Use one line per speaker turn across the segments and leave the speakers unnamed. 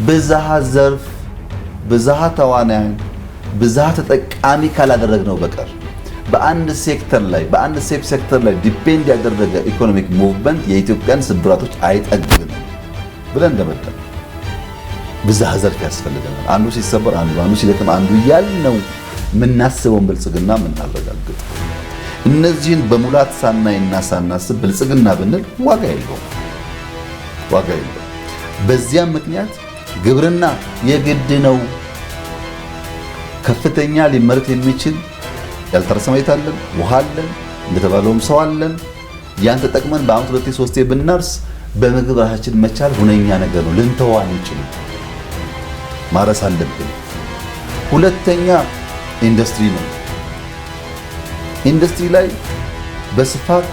ብዝሃ ዘርፍ፣ ብዝሃ ተዋናያን፣ ብዝሃ ተጠቃሚ ካላደረግነው በቀር በአንድ ሴክተር ላይ በአንድ ሴክተር ላይ ዲፔንድ ያደረገ ኢኮኖሚክ ሙቭመንት የኢትዮጵያን ስብራቶች አይጠግንም ብለን እንደመጣን ብዝሃ ዘርፍ ያስፈልገናል። አንዱ ሲሰበር አንዱ ሲደክም አንዱ ያልነው የምናስበውን ብልጽግና የምናረጋግጥ እነዚህን በሙላት ሳናይና ሳናስብ ብልጽግና ብንል ዋጋ የለውም። በዚያም ምክንያት ግብርና የግድ ነው። ከፍተኛ ሊመረት የሚችል ያልታረሰ መሬት አለን፣ ውሃ አለን፣ እንደተባለውም ሰው አለን። ያን ተጠቅመን በአመት 2-3 ብናርስ በምግብ ራሳችን መቻል ሁነኛ ነገር ነው። ልንተው አንችልም። ማረስ አለብን። ሁለተኛ ኢንዱስትሪ ነው። ኢንዱስትሪ ላይ በስፋት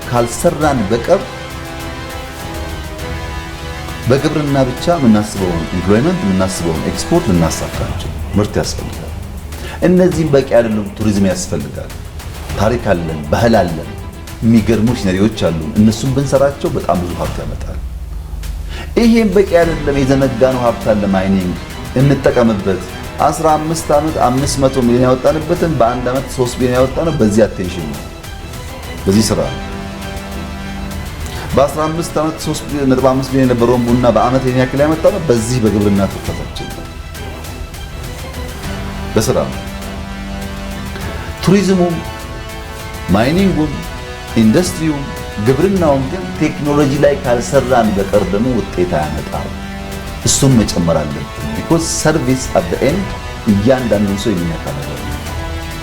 ካልሰራን በቀር በግብርና ብቻ የምናስበውን ኢምፕሎይመንት የምናስበውን ኤክስፖርት ልናሳካቸው ምርት ያስፈልጋል። እነዚህም በቂ አይደሉም። ቱሪዝም ያስፈልጋል። ታሪክ አለን፣ ባህል አለን፣ የሚገርሙ ሲነሪዎች አሉ። እነሱም ብንሰራቸው በጣም ብዙ ሀብት ያመጣል። ይሄም በቂ አይደለም። የዘነጋነው ሀብት አለ። ማይኒንግ እንጠቀምበት። 15 ዓመት 500 ሚሊዮን ያወጣንበትን በአንድ ዓመት 3 ቢሊዮን ያወጣነው በዚህ አቴንሽን ነው፣ በዚህ ስራ ነው። በ15 ዓመት 3.5 ቢሊዮን የነበረውን ቡና በአመት የኛ ያክል ያመጣነው በዚህ በግብርና ትሩፋታችን ነው፣ በስራ ነው። ቱሪዝሙም፣ ማይኒንጉም፣ ኢንዱስትሪውም፣ ግብርናውም ግን ቴክኖሎጂ ላይ ካልሰራን በቀር ደግሞ ውጤት አያመጣም። እሱም መጨመር አለብን። ቢኮዝ ሰርቪስ አት ዘ ኤንድ እያንዳንዱን ሰው የሚነካ ነገር ነው።